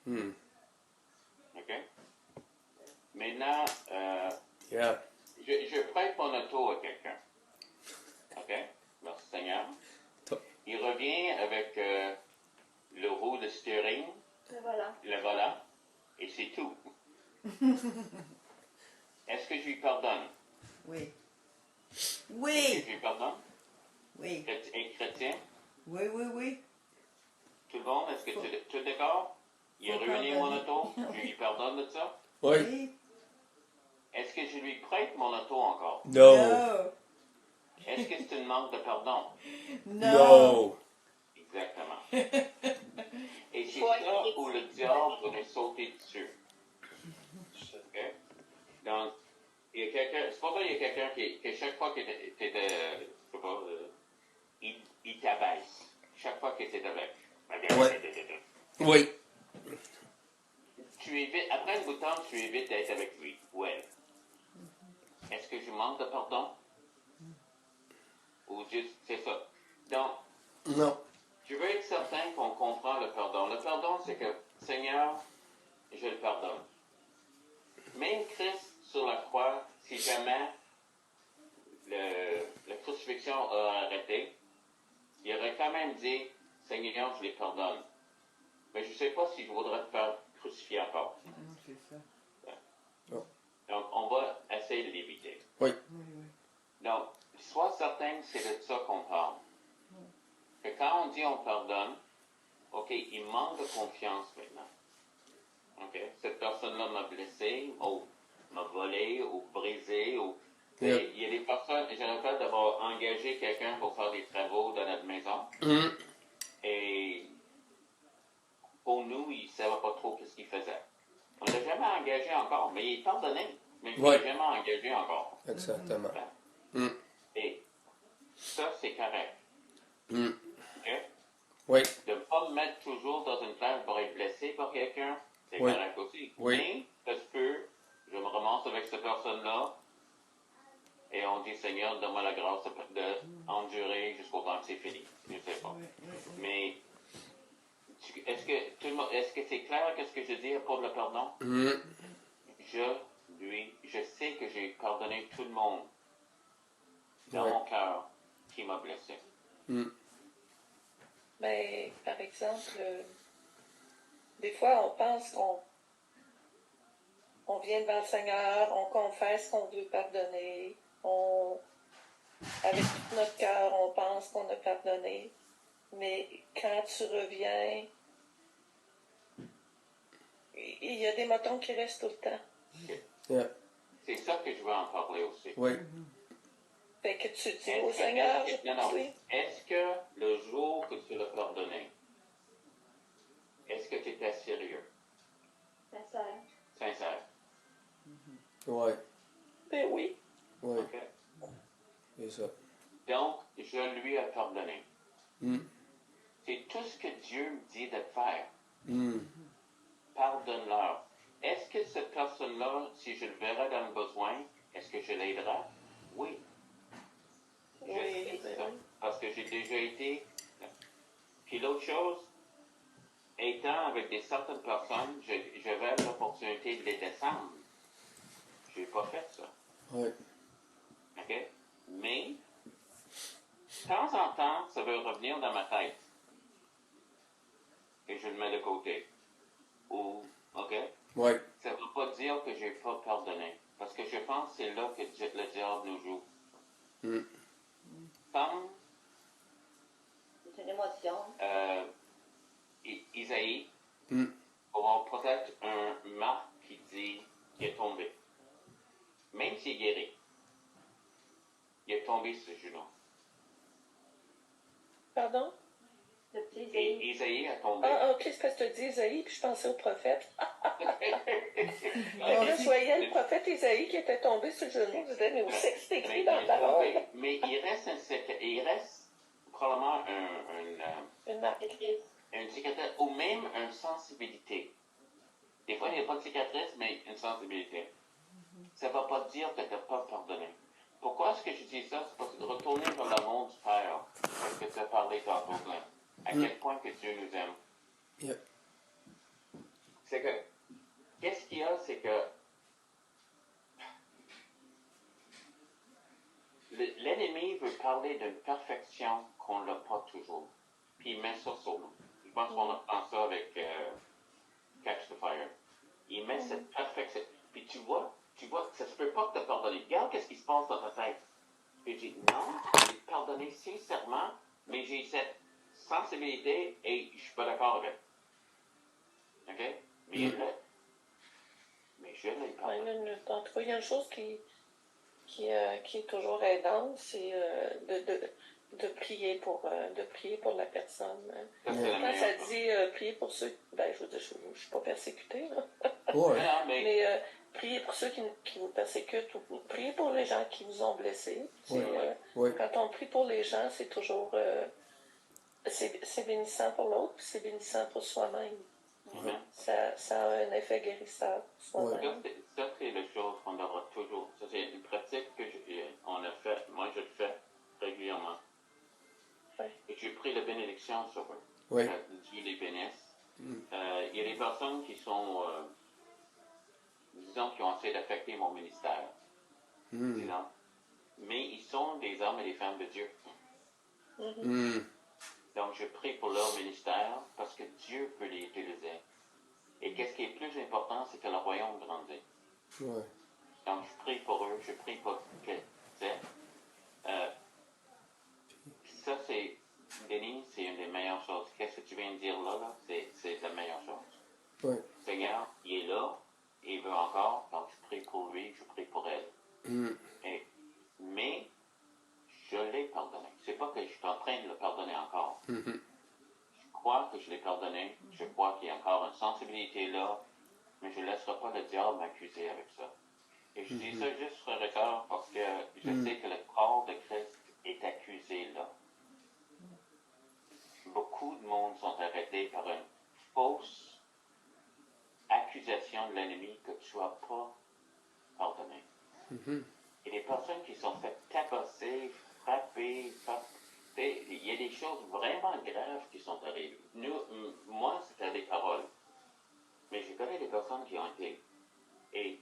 Speaker 1: OK? Maintenant,
Speaker 3: Yeah.
Speaker 1: je prête mon auto à quelqu'un. OK? Merci Seigneur. Il revient avec le roue de steering, le volant, et c'est tout. Est-ce que je lui pardonne?
Speaker 6: Oui.
Speaker 1: Est-ce que
Speaker 6: Oui.
Speaker 1: je lui pardonne?
Speaker 6: Oui.
Speaker 1: Et chrétien?
Speaker 6: Oui, oui, oui.
Speaker 1: Tout le monde, est-ce que tu es d'accord? Il a
Speaker 6: Faut
Speaker 1: ruiné mon
Speaker 6: pardonner.
Speaker 1: auto, je lui pardonne de ça?
Speaker 3: Oui.
Speaker 6: Oui.
Speaker 1: Est-ce que je lui prête mon auto encore?
Speaker 3: No.
Speaker 6: No.
Speaker 1: Est-ce que c'est une manque de pardon?
Speaker 6: No.
Speaker 1: Exactement. Et c'est ça où le diable va nous sauter dessus. OK? Donc, il y a quelqu'un, c'est pas vrai, il y a quelqu'un qui chaque fois que t'étais, je sais pas, il t'abaisse. Chaque fois que t'es avec.
Speaker 3: Oui.
Speaker 1: Tu évites, après un bout de temps, tu évites d'être avec lui ou elle. Est-ce que je manque de pardon? Ou juste, c'est ça. Donc,
Speaker 3: Non.
Speaker 1: je veux être certain qu'on comprend le pardon. Le pardon, c'est que, Seigneur, je le pardonne. Même Christ sur la croix, si jamais la crucifixion a arrêté, il aurait quand même dit, Seigneur, je les pardonne. Mais je ne sais pas si je voudrais te faire crucifier encore.
Speaker 6: C'est ça.
Speaker 1: Donc, on va essayer de l'éviter.
Speaker 3: Oui.
Speaker 6: Oui, oui.
Speaker 1: Donc, sois certain que c'est de ça qu'on parle. Que quand on dit on pardonne, OK, il manque de confiance maintenant. OK? Cette personne-là m'a blessé, ou m'a volé, ou brisé, ou...
Speaker 3: Yep.
Speaker 1: Il y a des personnes, j'ai le fait d'avoir engagé quelqu'un pour faire des travaux dans notre maison, et pour nous, il ne savait pas trop ce qu'il faisait. On ne l'a jamais engagé encore, mais il est pardonné, mais il ne
Speaker 3: Ouais.
Speaker 1: l'a jamais engagé encore.
Speaker 3: Exactement.
Speaker 1: Et ça, c'est correct. OK?
Speaker 3: Oui.
Speaker 1: De ne pas me mettre toujours dans une place pour être blessé par quelqu'un, c'est
Speaker 3: Oui.
Speaker 1: correct aussi.
Speaker 3: Oui.
Speaker 1: Mais, ça se peut, je me ramasse avec cette personne-là, et on dit, Seigneur, donne-moi la grâce d'endurer jusqu'au temps que c'est fini. Je ne sais pas.
Speaker 6: Oui, oui, oui.
Speaker 1: Mais, est-ce que c'est clair qu'est-ce que je dis pour le pardon? Je sais que j'ai pardonné tout le monde dans
Speaker 3: Ouais.
Speaker 1: mon cœur qui m'a blessé.
Speaker 2: Mais, par exemple, des fois, on pense qu'on vient devant le Seigneur, on confesse qu'on veut pardonner, avec tout notre cœur, on pense qu'on a pardonné. Mais quand tu reviens, il y a des motons qui restent tout le temps.
Speaker 3: Yeah.
Speaker 1: C'est ça que je veux en parler aussi.
Speaker 3: Oui.
Speaker 2: Fait que tu dis au Seigneur, je prie.
Speaker 1: Est-ce que le jour que tu l'as pardonné, est-ce que tu étais sérieux, sincère?
Speaker 3: Oui.
Speaker 2: Ben oui.
Speaker 3: Oui.
Speaker 1: OK?
Speaker 3: C'est ça.
Speaker 1: Donc, je lui ai pardonné. C'est tout ce que Dieu me dit de faire. Pardonne-leur. Est-ce que cette personne-là, si je le verrai dans le besoin, est-ce que je l'aiderai? Oui. Je
Speaker 2: Oui,
Speaker 1: sais
Speaker 2: ben
Speaker 1: ça.
Speaker 2: oui.
Speaker 1: Parce que j'ai déjà été. Puis l'autre chose, étant avec certaines personnes, j'avais l'opportunité de les descendre. Je n'ai pas fait ça.
Speaker 3: Oui.
Speaker 1: OK? Mais, de temps en temps, ça veut revenir dans ma tête. Et je le mets de côté. Ou, OK?
Speaker 3: Oui.
Speaker 1: Ça ne veut pas dire que je n'ai pas pardonné. Parce que je pense que c'est là que le diable nous joue. tombé sur le genou.
Speaker 2: Pardon?
Speaker 5: Le petit
Speaker 1: Et
Speaker 5: Isaïe.
Speaker 1: Isaïe a tombé.
Speaker 2: Ah, ok, c'est parce que tu as dit Isaïe, puis je pensais au prophète. Fait que
Speaker 6: Oh,
Speaker 2: là, je voyais le prophète Isaïe qui était tombé sur le genou. Je disais, mais où c'est que c'est
Speaker 1: Mais
Speaker 2: écrit
Speaker 1: il
Speaker 2: dans la
Speaker 1: est
Speaker 2: parole?
Speaker 1: tombé. Mais il reste probablement
Speaker 2: Une marque.
Speaker 1: une cicatrice ou même une sensibilité. Des fois, il n'y a pas de cicatrice, mais une sensibilité. Ça ne va pas dire que tu n'as pas pardonné. Pourquoi est-ce que je dis ça? C'est parce que de retourner vers l'amour du Père, parce que tu as parlé tantôt, Glenn. À quel point que Dieu nous aime.
Speaker 3: Yep.
Speaker 1: C'est que, qu'est-ce qu'il y a, c'est que l'ennemi veut parler d'une perfection qu'on n'a pas toujours. Puis il met ça sur nous. Je pense qu'on apprend ça avec Catch the Fire. Il met cette perfection. Puis tu vois, ça se peut pas te pardonner. Regarde qu'est-ce qui se passe dans ta tête. Puis je dis, non, j'ai pardonné sincèrement, mais j'ai cette sensibilité et je suis pas d'accord avec. OK? Mais je l'ai
Speaker 2: Ouais,
Speaker 1: pardonné.
Speaker 2: en tout cas, il y a une chose qui est toujours aidante, c'est de prier pour la personne.
Speaker 1: Ça, c'est la
Speaker 2: Quand
Speaker 1: meilleure
Speaker 2: ça
Speaker 1: chose.
Speaker 2: dit prier pour ceux, ben je veux dire, je suis pas persécutée, là.
Speaker 3: Ouais.
Speaker 1: Non, mais
Speaker 2: Mais priez pour ceux qui vous persécutent ou priez pour les gens qui vous ont blessés.
Speaker 3: Oui.
Speaker 2: C'est,
Speaker 3: Oui.
Speaker 2: Quand on prie pour les gens, c'est toujours c'est bénissant pour l'autre, puis c'est bénissant pour soi-même.
Speaker 1: Amen.
Speaker 2: Ça a un effet guérisseur pour soi-même.
Speaker 1: Ça, c'est la chose qu'on aura toujours. Ça, c'est une pratique que on a fait. Moi, je le fais régulièrement.
Speaker 2: Ouais.
Speaker 1: Et je prie la bénédiction sur eux.
Speaker 3: Oui.
Speaker 1: Dieu les bénisse. Il y a des personnes qui sont, disons, qui ont essayé d'affecter mon ministère. Disons. Mais ils sont des hommes et des femmes de Dieu. Donc, je prie pour leur ministère parce que Dieu peut les utiliser. Et qu'est-ce qui est plus important, c'est que le royaume grandit.
Speaker 3: Ouais.
Speaker 1: Donc, je prie pour eux, je prie pour que, tu sais, ça, c'est, Denis, c'est une des meilleures choses. Qu'est-ce que tu viens de dire là, c'est la meilleure chose.
Speaker 3: Ouais.
Speaker 1: Seigneur, il est là, il veut encore, donc je prie pour lui, je prie pour elle. Mais, je l'ai pardonné. C'est pas que je suis en train de le pardonner encore. Je crois que je l'ai pardonné, je crois qu'il y a encore une sensibilité là, mais je ne laisserai pas le diable m'accuser avec ça. Et je dis ça juste, frère et sœur, parce que je sais que le corps de Christ est accusé là. Beaucoup de monde sont arrêtés par une fausse accusation de l'ennemi que tu n'as pas pardonné. Et les personnes qui sont faites tabasser, frapper, il y a des choses vraiment graves qui sont arrivées. Moi, c'était des paroles. Mais je connais des personnes qui ont été. Et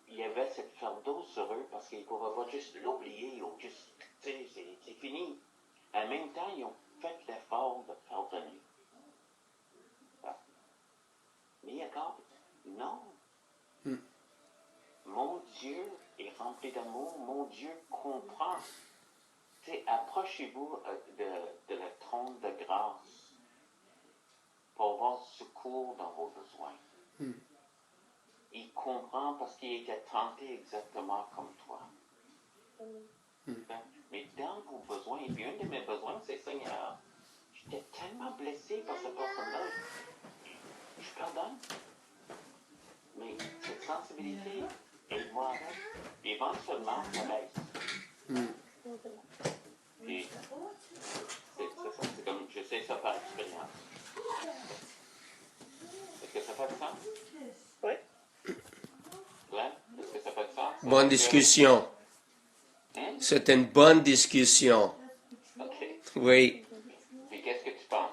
Speaker 1: il y avait cette fardeau sur eux parce qu'ils ne pouvaient pas juste l'oublier ou juste, tu sais, c'est fini. En même temps, ils ont fait l'effort de pardonner. Mais il y a quand non. Mon Dieu est rempli d'amour. Mon Dieu comprend. Tu sais, approchez-vous de la trône de grâce pour avoir secours dans vos besoins. Il comprend parce qu'il était tenté exactement comme toi. Mais dans vos besoins, et puis un de mes besoins, c'est Seigneur, j'étais tellement blessé par cette personne-là. Je pardonne. Mais cette sensibilité, elle moi avec. Éventuellement, ça baisse. Et c'est comme, je sais ça par expérience. Est-ce que ça fait du sens?
Speaker 2: Oui.
Speaker 1: Glenn, est-ce que ça fait du sens?
Speaker 3: Bonne discussion. C'est une bonne discussion.
Speaker 1: OK.
Speaker 3: Oui.
Speaker 1: Puis qu'est-ce que tu penses?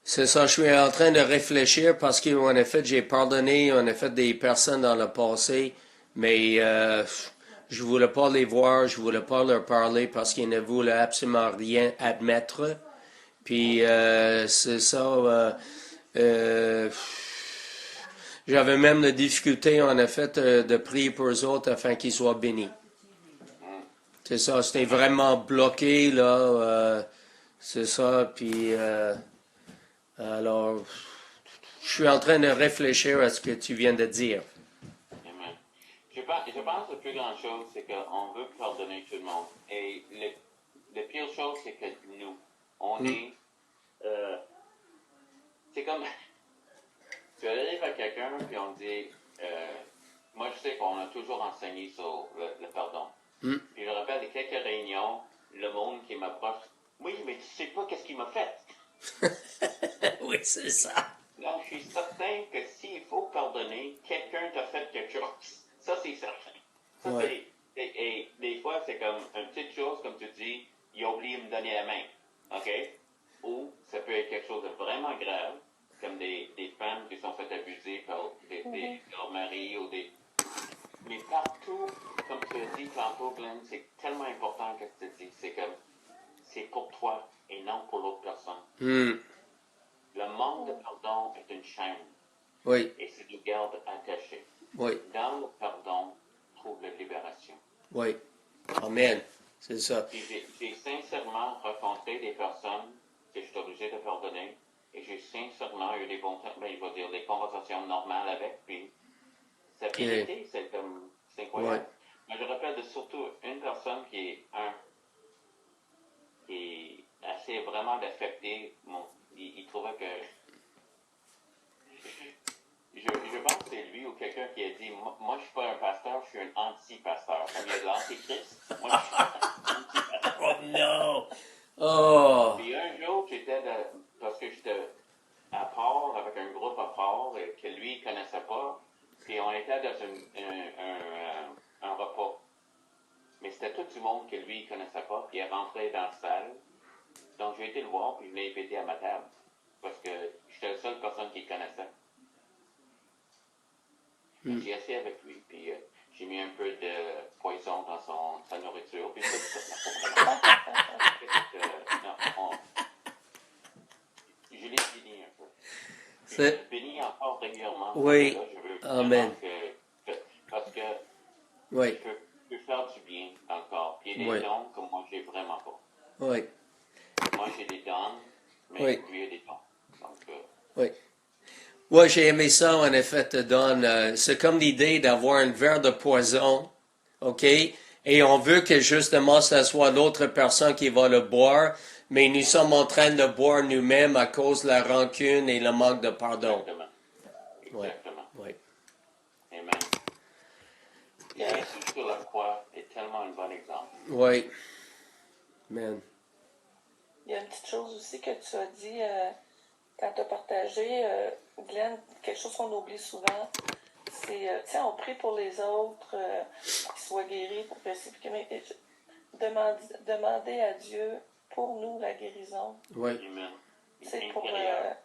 Speaker 3: C'est ça, je suis en train de réfléchir parce qu'en effet, j'ai pardonné, en effet, des personnes dans le passé, mais je voulais pas les voir, je voulais pas leur parler parce qu'ils ne voulaient absolument rien admettre. Puis c'est ça. J'avais même la difficulté, en effet, de prier pour eux autres afin qu'ils soient bénis. C'est ça, c'était vraiment bloqué, là. C'est ça, puis... alors, je suis en train de réfléchir à ce que tu viens de dire.
Speaker 1: Amen. Je pense que la plus grande chose, c'est qu'on veut pardonner tout le monde. Et la pire chose, c'est que nous, on est... c'est comme... Tu arrives à quelqu'un, puis on dit... moi, je sais qu'on a toujours enseigné sur le pardon. Puis je rappelle de quelques réunions, le monde qui m'approche, oui, mais tu sais pas qu'est-ce qu'il m'a fait.
Speaker 3: Oui, c'est ça.
Speaker 1: Non, je suis certain que s'il faut pardonner, quelqu'un t'a fait quelque chose. Ça, c'est certain. Ça,
Speaker 3: Ouais.
Speaker 1: et des fois, c'est comme une petite chose, comme tu dis, il a oublié de me donner la main. OK? Ou ça peut être quelque chose de vraiment grave, comme des femmes qui sont faites abuser par leur mari ou des... Mais partout, comme tu as dit tantôt, Glenn, c'est tellement important que tu dis. C'est comme, c'est pour toi et non pour l'autre personne. Le manque de pardon est une chaîne
Speaker 3: Oui,
Speaker 1: et ça nous garde attachés.
Speaker 3: oui,
Speaker 1: Dans le pardon, trouve la libération.
Speaker 3: oui. Amen. C'est ça.
Speaker 1: Puis j'ai sincèrement rencontré des personnes que je suis obligé de pardonner et j'ai sincèrement eu des bons temps, ben, il va dire des conversations normales avec, puis ça a bien été, c'est incroyable.
Speaker 3: Ouais.
Speaker 1: Moi, je rappelle de surtout une personne qui essaie vraiment d'affecter il trouvait que je pense que c'est lui ou quelqu'un qui a dit moi je suis pas un pasteur, je suis un anti-pasteur. Comme il y a de l'antichrist, moi je suis un anti-pasteur.
Speaker 3: Oh non! Oh!
Speaker 1: Puis un jour, parce que j'étais à part, avec un groupe à part, que lui il connaissait pas, puis on était dans un repas. Mais c'était tout du monde que lui il connaissait pas, puis il est rentré dans la salle. Donc j'ai été le voir, puis je l'ai invité à ma table. Parce que j'étais la seule personne qui le connaissait. J'ai assis avec lui, puis j'ai mis un peu de poison dans sa nourriture, puis je l'ai béni un peu. Je le bénis encore régulièrement.
Speaker 3: Oui.
Speaker 1: Là, je veux
Speaker 3: Amen.
Speaker 1: parce que
Speaker 3: Oui,
Speaker 1: je peux faire du bien dans le corps. Puis il y a des dons que moi, j'ai vraiment pas.
Speaker 3: oui,
Speaker 1: Moi, j'ai des dons, mais
Speaker 3: Oui.
Speaker 1: lui a des dons. Donc,
Speaker 3: oui. Moi, j'ai aimé ça, en effet, Don. C'est comme l'idée d'avoir un verre de poison, OK? Et on veut que justement, ce soit l'autre personne qui va le boire, mais nous sommes en train de boire nous-mêmes à cause de la rancune et le manque de pardon.
Speaker 1: exactement.
Speaker 3: Oui,
Speaker 1: Exactement.
Speaker 3: oui.
Speaker 1: Amen. Jésus sur la croix est tellement un bon exemple.
Speaker 3: Oui. Amen.
Speaker 2: Il y a une petite chose aussi que tu as dit quand tu as partagé, Glenn, quelque chose qu'on oublie souvent, c'est, tu sais, on prie pour les autres, qu'ils soient guéris, pour que mais demander à Dieu pour nous la guérison.
Speaker 3: Oui.
Speaker 1: Amen.
Speaker 2: C'est pour
Speaker 1: Intérieur.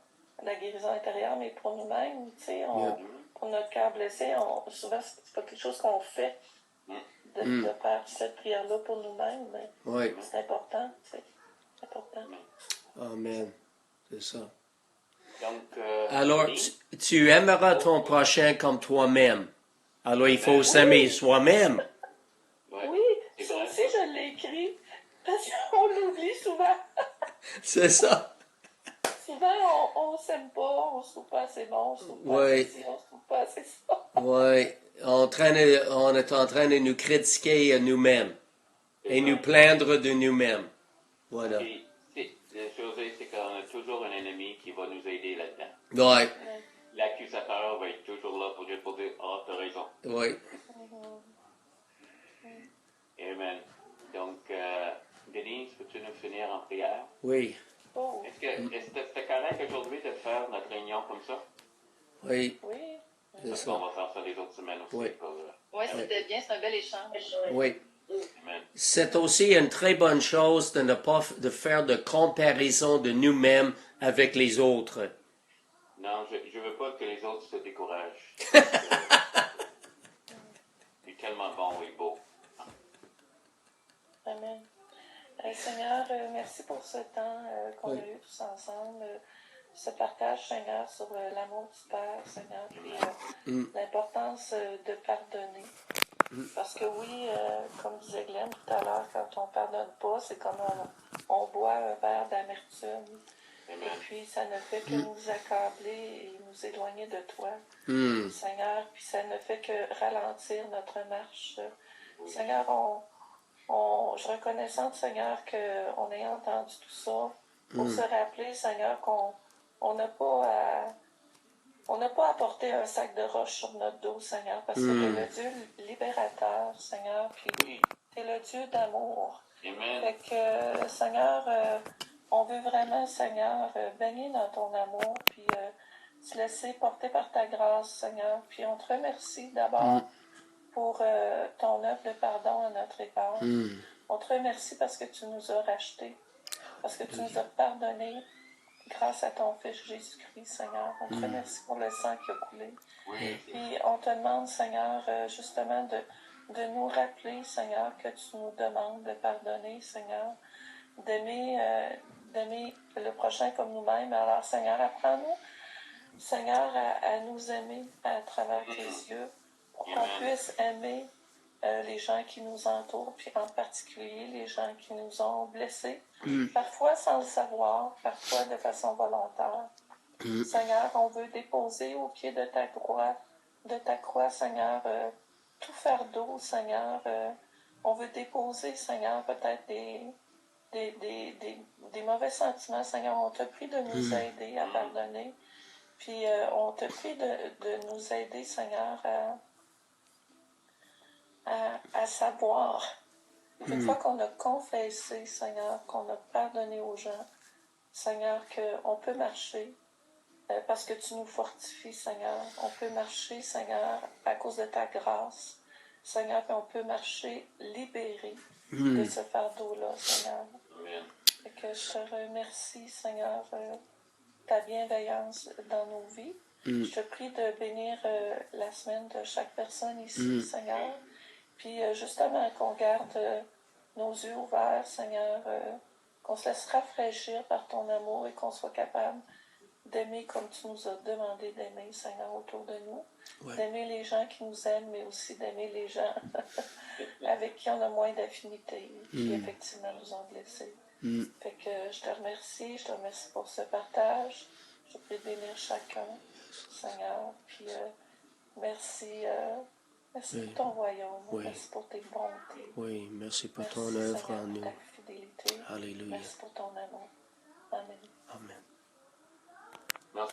Speaker 2: la guérison intérieure, mais pour nous-mêmes, tu sais,
Speaker 3: Yeah.
Speaker 2: pour notre cœur blessé, souvent, c'est pas quelque chose qu'on fait de faire cette prière-là pour nous-mêmes, mais
Speaker 3: Oui.
Speaker 2: c'est important, c'est important.
Speaker 3: Amen. C'est ça.
Speaker 1: Donc,
Speaker 3: Alors,
Speaker 1: oui,
Speaker 3: tu aimeras ton prochain comme toi-même. Alors, il faut s'aimer soi-même.
Speaker 1: ouais,
Speaker 2: Oui,
Speaker 1: c'est
Speaker 2: ça
Speaker 1: vrai,
Speaker 2: aussi,
Speaker 1: ça.
Speaker 2: je l'ai écrit, parce qu'on l'oublie souvent.
Speaker 3: C'est ça.
Speaker 2: Souvent, on s'aime pas, on se trouve pas assez bon, on se trouve pas
Speaker 3: Oui.
Speaker 2: assez ci, on se trouve pas assez ça.
Speaker 3: Oui. On est en train de nous critiquer nous-mêmes
Speaker 1: C'est
Speaker 3: et
Speaker 1: ça.
Speaker 3: nous plaindre de nous-mêmes. Voilà.
Speaker 1: Puis, la chose est, c'est qu'on a toujours un ennemi qui va nous aider là-dedans.
Speaker 3: Oui.
Speaker 1: L'accusateur va être toujours là pour dire, ah, t'as raison.
Speaker 3: Oui.
Speaker 1: Amen. Donc, Denise, peux-tu nous finir en prière?
Speaker 3: Oui.
Speaker 2: Oh,
Speaker 1: Est-ce que c'était correct aujourd'hui de faire notre réunion comme ça?
Speaker 3: Oui.
Speaker 2: oui.
Speaker 3: C'est
Speaker 1: Parce
Speaker 3: ça.
Speaker 1: qu'on va faire ça les autres semaines aussi.
Speaker 3: Oui.
Speaker 5: Oui, c'était bien, c'est un bel échange.
Speaker 3: Oui.
Speaker 1: Amen.
Speaker 3: C'est aussi une très bonne chose de ne pas de faire de comparaison de nous-mêmes avec les autres.
Speaker 1: Non, je veux pas que les autres se découragent. C'est tellement bon et beau.
Speaker 2: Amen. Seigneur, merci pour ce temps qu'on a eu tous ensemble. Ce partage, Seigneur, sur l'amour du Père, Seigneur, puis l'importance de pardonner. Parce que oui, comme disait Glenn tout à l'heure, quand on ne pardonne pas, c'est comme on boit un verre d'amertume.
Speaker 1: Amen.
Speaker 2: Et puis, ça ne fait que nous accabler et nous nous éloigner de toi,
Speaker 3: Hmm.
Speaker 2: Seigneur, puis ça ne fait que ralentir notre marche. Seigneur, je suis reconnaissante, Seigneur, qu'on ait entendu tout ça pour se rappeler, Seigneur, qu'on n'a pas à... On n'a pas à porter un sac de roche sur notre dos, Seigneur, parce que tu es le Dieu libérateur, Seigneur, puis tu es le Dieu d'amour.
Speaker 1: Amen.
Speaker 2: Fait que, Seigneur, on veut vraiment, Seigneur, baigner dans ton amour, puis se laisser porter par ta grâce, Seigneur. Puis on te remercie d'abord pour ton œuvre de pardon à notre égard. On te remercie parce que tu nous as rachetés, parce que tu nous as pardonnés grâce à ton Fils Jésus-Christ, Seigneur. On te remercie pour le sang qui a coulé.
Speaker 1: Oui.
Speaker 2: Puis on te demande, Seigneur, justement de nous rappeler, Seigneur, que tu nous demandes de pardonner, Seigneur, d'aimer le prochain comme nous-mêmes. Alors, Seigneur, apprends-nous, Seigneur, à nous aimer à travers tes yeux, pour qu'on puisse aimer les gens qui nous entourent, puis en particulier les gens qui nous ont blessés, parfois sans le savoir, parfois de façon volontaire. Seigneur, on veut déposer au pied de ta croix, Seigneur, tout fardeau, Seigneur. On veut déposer, Seigneur, peut-être des mauvais sentiments, Seigneur. On te prie de nous aider à pardonner. Puis on te prie de nous aider, Seigneur, à savoir, une fois qu'on a confessé, Seigneur, qu'on a pardonné aux gens, Seigneur, qu'on peut marcher, parce que tu nous fortifies, Seigneur. On peut marcher, Seigneur, à cause de ta grâce. Seigneur, puis on peut marcher libéré de ce fardeau-là, Seigneur.
Speaker 1: Amen.
Speaker 2: Et que je te remercie, Seigneur, ta bienveillance dans nos vies. Je te prie de bénir la semaine de chaque personne ici, Seigneur. Puis justement, qu'on garde nos yeux ouverts, Seigneur, qu'on se laisse rafraîchir par ton amour et qu'on soit capable d'aimer comme tu nous as demandé d'aimer, Seigneur, autour de nous.
Speaker 3: Ouais.
Speaker 2: D'aimer les gens qui nous aiment, mais aussi d'aimer les gens avec qui on a moins d'affinité, qui effectivement nous ont blessés. Fait que je te remercie pour ce partage. Je te prie de bénir chacun, Seigneur. Puis merci pour ton royaume.
Speaker 3: Oui.
Speaker 2: Merci pour tes bontés.
Speaker 3: Oui, merci pour
Speaker 2: Merci,
Speaker 3: ton œuvre
Speaker 2: Seigneur,
Speaker 3: en
Speaker 2: pour
Speaker 3: nous.
Speaker 2: ta fidélité.
Speaker 3: Alléluia.
Speaker 2: Merci pour ton amour. Amen.